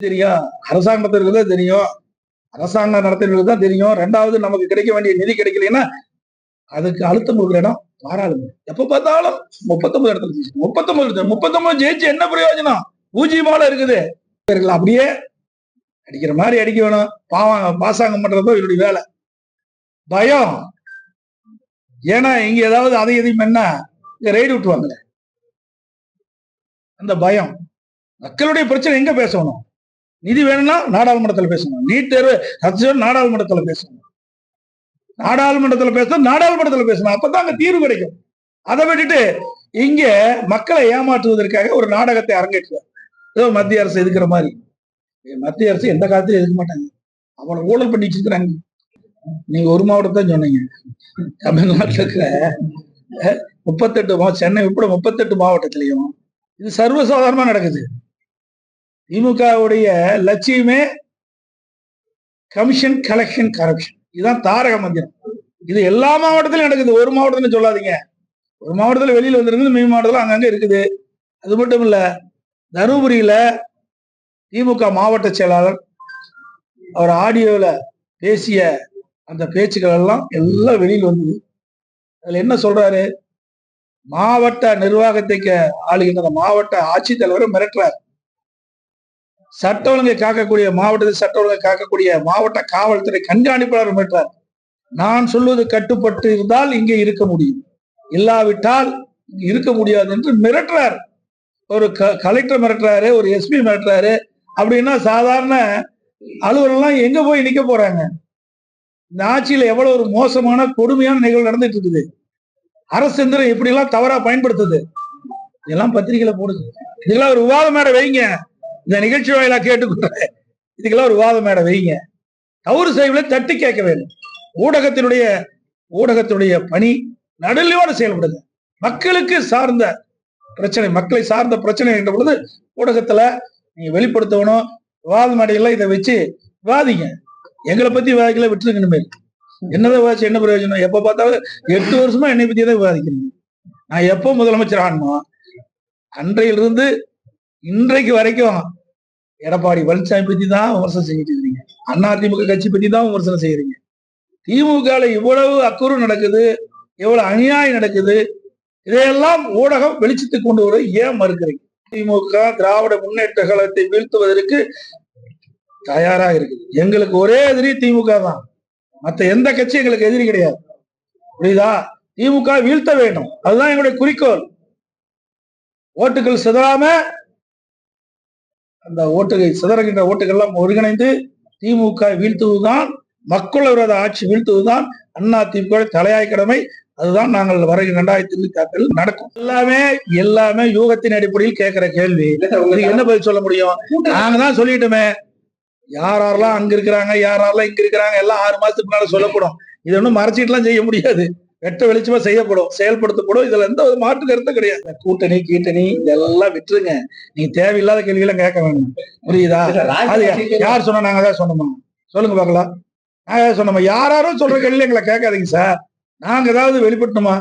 தெரியும், அரசாங்கத்திற்கு தான் தெரியும், அரசாங்கம் நடத்துறதுக்கு தான் தெரியும். ரெண்டாவது நமக்கு கிடைக்க வேண்டிய நிதி கிடைக்கலைன்னா அதுக்கு அழுத்தம் கொடுக்குற இடம் பாராளுமன்றம். எப்ப பார்த்தாலும் 39 இடத்துல 39 ஜெயிச்சு என்ன பிரயோஜனம்? பூஜ்ஜியமால இருக்குது. அப்படியே அடிக்கிற மாதிரி அடிக்க வேணும். பாசாங்கம் பண்றதோ இவருடைய வேலை. பயம். ஏன்னா இங்க ஏதாவது அதை எதையும் என்ன இங்க ரெய்டு விட்டுவாங்க. அந்த பயம். மக்களுடைய பிரச்சனை எங்க பேசணும்? நிதி வேணும்னா நாடாளுமன்றத்தில் பேசணும். நீட் தேர்வு நாடாளுமன்றத்தில் பேசணும். நாடாளுமன்றத்தில் பேசணும். அப்பதான் அங்க தீர்வு கிடைக்கும். அதை விட்டுட்டு இங்க மக்களை ஏமாற்றுவதற்காக ஒரு நாடகத்தை அரங்கேற்றுவார். ஏதோ மத்திய அரசு எதுக்குற மாதிரி. மத்திய அரசு எந்த காலத்திலும் எதுக்க மாட்டாங்க. அவனை ஊழல் பண்ணி வச்சிருக்கிறாங்க. நீங்க ஒரு மாவட்டத்தை சொன்னீங்க. தமிழ்நாட்டில் இருக்கிற 38 சென்னை உட்பட 38 மாவட்டத்திலையும் இது சர்வசாதாரணமா நடக்குது. திமுகவுடைய லட்சியமே கமிஷன், கலெக்ஷன், கரப்ஷன். இதுதான் தாரக மந்திரம். இது எல்லா மாவட்டத்திலும் நடக்குது. ஒரு மாவட்டத்துல சொல்லாதீங்க. ஒரு மாவட்டத்துல வெளியில வந்துருக்கு, மீன் மாவட்டத்துல அங்கங்க இருக்குது. அது மட்டும் இல்ல, தருமபுரியில திமுக மாவட்ட செயலாளர் அவர் ஆடியோல பேசிய அந்த பேச்சுக்கள் எல்லாம் வெளியில் வந்தது. அதுல என்ன சொல்றாரு? மாவட்ட நிர்வாகத்தை ஆளுகின்ற மாவட்ட ஆட்சித்தலைவரை மிரட்டுறார். சட்ட ஒழுங்கை காக்கக்கூடிய மாவட்டத்தில் சட்ட ஒழுங்கை காக்கக்கூடிய மாவட்ட காவல்துறை கண்காணிப்பாளர் மிரட்டுறார். நான் சொல்வது கட்டுப்பட்டு இருந்தால் இங்கே இருக்க முடியும், இல்லாவிட்டால் இருக்க முடியாது என்று மிரட்டுறார். ஒரு கலெக்டர் மிரட்டுறாரு, ஒரு எஸ்பி மிரட்டுறாரு. அப்படின்னா சாதாரண அலுவலெல்லாம் எங்க போய் நிக்க போறாங்க? இந்த ஆட்சியில எவ்வளவு ஒரு மோசமான கொடுமையான நிகழ்வு நடந்துட்டு இருக்குது. அரசு எந்திரம் எப்படி எல்லாம் தவறா பயன்படுத்துது. இதெல்லாம் பத்திரிகையில போடுது. இதெல்லாம் ஒரு விவாத மேடை வைங்க. இந்த நிகழ்ச்சி வாயிலா கேட்டுக்கொண்டு இதுக்கெல்லாம் ஒரு விவாத மேடை வைங்க. தவறு செய்வதை தட்டி கேட்க வேண்டும். ஊடகத்துடைய பணி நடுநிலையோடு செயல்படுது. மக்களுக்கு சார்ந்த பிரச்சனை, மக்களை சார்ந்த பிரச்சனை என்ற பொழுது ஊடகத்துல நீங்க வெளிப்படுத்தணும். விவாத மேடைகள்லாம் இதை வச்சு விவாதிங்க. எங்களை பத்தி விவாதிக்கல, விட்டுருக்கணுமே. என்னதான் விவாதிச்சு என்ன பிரயோஜனம்? எப்ப பார்த்தாலும் 8 வருஷமா என்னை பத்தி தான் விவாதிக்கிறீங்க. நான் எப்போ முதலமைச்சர் ஆனோம் அன்றையிலிருந்து இன்றைக்கு வரைக்கும் எடப்பாடி பழனிசாமி பத்தி தான் விமர்சனம் செஞ்சுட்டு இருக்கீங்க. அதிமுக கட்சி பத்தி தான் விமர்சனம் செய்யறீங்க. திமுக இவ்வளவு அக்குறு நடக்குது, எவ்வளவு அநியாயம் நடக்குது, இதையெல்லாம் ஊடகம் வெளிச்சத்துக்கு கொண்டு வர ஏன் மறுக்கிறீங்க? திமுக திராவிட முன்னேற்ற கழகத்தை வீழ்த்துவதற்கு தயாரா இருக்குது. எங்களுக்கு ஒரே எதிரி திமுக தான். மற்ற எந்த கட்சி எங்களுக்கு எதிரி கிடையாது. புரியுதா? திமுக வீழ்த்த வேண்டும், அதுதான் எங்களுடைய குறிக்கோள். ஓட்டுகள் சிதறாம அந்த சிதறுகின்ற ஓட்டுகள் எல்லாம் ஒருங்கிணைந்து திமுக வீழ்த்துவதுதான், மக்கள் விரோத ஆட்சி வீழ்த்துவதுதான் அதிமுக தலையாய் கடமை. அதுதான் நாங்கள் வருகிற 2024 நடக்கும். எல்லாமே யூகத்தின் அடிப்படையில் கேட்கிற கேள்வி. என்ன பதில் சொல்ல முடியும்? நாங்க தான் சொல்லிட்டோமே, யாரெல்லாம் அங்க இருக்கிறாங்க, யாரெல்லாம் இங்க இருக்கிறாங்க, எல்லாம் 6 மாசத்துக்கு முன்னால சொல்லப்படும். இது ஒன்றும் மறைச்சிட்டு எல்லாம் செய்ய முடியாது. வெட்ட வெளிச்சமா செய்யப்படும், செயல்படுத்தப்படும். இதுல எந்த ஒரு மாற்று கருத்தும் கிடையாது. கூட்டணி கீட்டணி இதெல்லாம் விட்டுருங்க. நீங்க தேவையில்லாத கேள்வியெல்லாம் கேட்க வேணும். புரியுதா? அது யார் சொன்னா? நாங்க தான் சொன்னோமா? சொல்லுங்க பாக்கலாம். நாங்க சொன்னோமா? யாரும் சொல்ற கேள்வி எங்களை கேட்காதீங்க சார். நாங்க ஏதாவது வெளிப்பட்டோமா?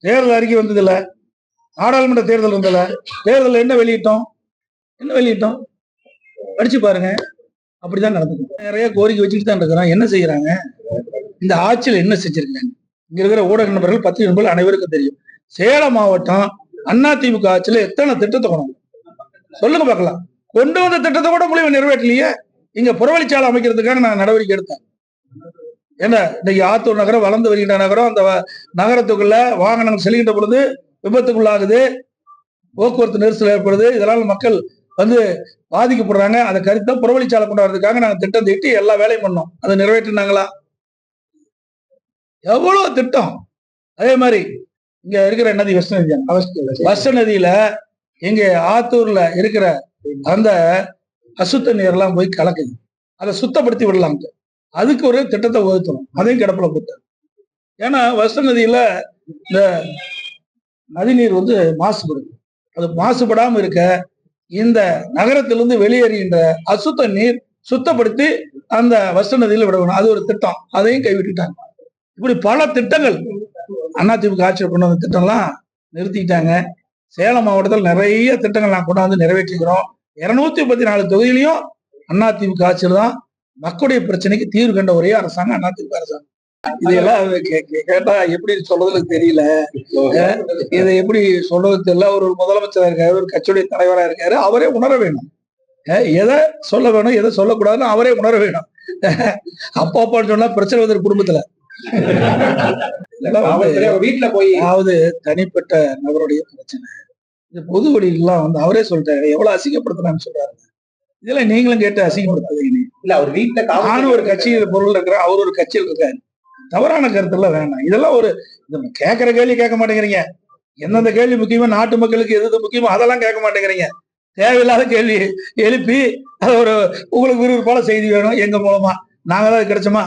தேர்தல் அறிக்கை வந்தது இல்ல, நாடாளுமன்ற தேர்தல் வந்தல, தேர்தல் என்ன வெளியிட்டோம் படிச்சு பாருங்க. அப்படிதான் நடந்தது. நிறைய கோரிக்கை வச்சுட்டு தான் இருக்கிறோம். என்ன செய்யறாங்க? இந்த ஆட்சியில் என்ன செஞ்சிருக்காங்க? இங்க இருக்கிற ஊடக நண்பர்கள், பத்திரிகை நண்பர்கள் அனைவருக்கும் தெரியும். சேலம் மாவட்டம் அதிமுக ஆட்சியில எத்தனை திட்டத்தை கொண்டு சொல்லுங்க பார்க்கலாம். கொண்டு வந்த திட்டத்தை கூட மூலியமா நிறைவேற்றலையே. இங்க புறவழிச்சாலை அமைக்கிறதுக்காக நான் நடவடிக்கை எடுத்தேன். ஏன்னா இன்னைக்கு ஆத்தூர் நகரம் வளர்ந்து வருகின்ற நகரம். அந்த நகரத்துக்குள்ள வாகனங்கள் செல்கின்ற பொழுது விபத்துக்குள்ளாகுது, போக்குவரத்து நெரிசல் ஏற்படுது. இதனால மக்கள் பாதிக்கப்படுறாங்க. அதை கருத்தை புறவழிச்சாலை கொண்டாடுறதுக்காக நாங்கள் திட்டம் தீட்டி எல்லா வேலையும் பண்ணோம். அதை நிறைவேற்றினாங்களா? எவ்வளவு திட்டம். அதே மாதிரி இங்க இருக்கிற நதி வஷ்ட நதியில எங்க ஆத்தூர்ல இருக்கிற அந்த அசுத்த நீர் எல்லாம் போய் கலக்குது. அதை சுத்தப்படுத்தி விடலாம். அதுக்கு ஒரு திட்டத்தை ஒதுக்கணும். அதையும் கிடப்பில போட்டார். ஏன்னா வஷ்ட நதியில இந்த நதிநீர் மாசுபடுது. அது மாசுபடாம இருக்க இந்த நகரத்திலிருந்து வெளியேறுகின்ற அசுத்த நீர் சுத்தப்படுத்தி அந்த வஷ்ட நதியில விடணும். அது ஒரு திட்டம். அதையும் கைவிட்டுட்டாங்க. இப்படி பல திட்டங்கள் அதிமுக ஆட்சியில் கொண்டு வந்த திட்டம்லாம் நிறுத்திட்டாங்க. சேலம் மாவட்டத்தில் நிறைய திட்டங்கள் நான் கொண்டாந்து நிறைவேற்றிக்கிறோம். 234 தொகுதியிலையும் அதிமுக ஆட்சியில் தான் மக்களுடைய பிரச்சனைக்கு தீர்வு கண்ட ஒரே அரசாங்கம் அதிமுக அரசாங்கம். இதெல்லாம் கேட்டா எப்படி சொல்றதுன்னு தெரியல. இதை எப்படி சொல்றது தெரியல. ஒரு முதலமைச்சரா இருக்காரு, ஒரு கட்சியுடைய தலைவரா இருக்காரு, அவரே உணர வேணும். எதை சொல்ல வேணும், எதை சொல்லக்கூடாதுன்னு அவரே உணர வேணும். அப்பா அப்பான்னு சொன்னா பிரச்சனை வந்து குடும்பத்துல வீட்டுல போய் அதாவது தனிப்பட்ட நபருடைய பிரச்சனை. இந்த பொது வழிகள்லாம் வந்து அவரே சொல்லிட்டாரு, எவ்வளவு அசிங்கப்படுத்தினான்னு சொல்றாரு. இதெல்லாம் நீங்களும் கேட்டு அசிங்கப்படுத்தாதீங்க. இல்ல அவர் வீட்டுல நானும் ஒரு கட்சியில் பொருள் இருக்கிறேன், அவர் ஒரு கட்சியில் இருக்காரு. தவறான கருத்துலாம் வேண்டாம். இதெல்லாம் ஒரு கேட்கிற கேள்வி கேட்க மாட்டேங்கிறீங்க. எந்தெந்த கேள்வி முக்கியமோ, நாட்டு மக்களுக்கு எது முக்கியமோ அதெல்லாம் கேட்க மாட்டேங்கிறீங்க. தேவையில்லாத கேள்வி எழுப்பி அது ஒரு உங்களுக்கு விறுவிறுப்பான செய்தி வேணும் எங்க மூலமா, நாங்க தான் கிடைச்சோமா?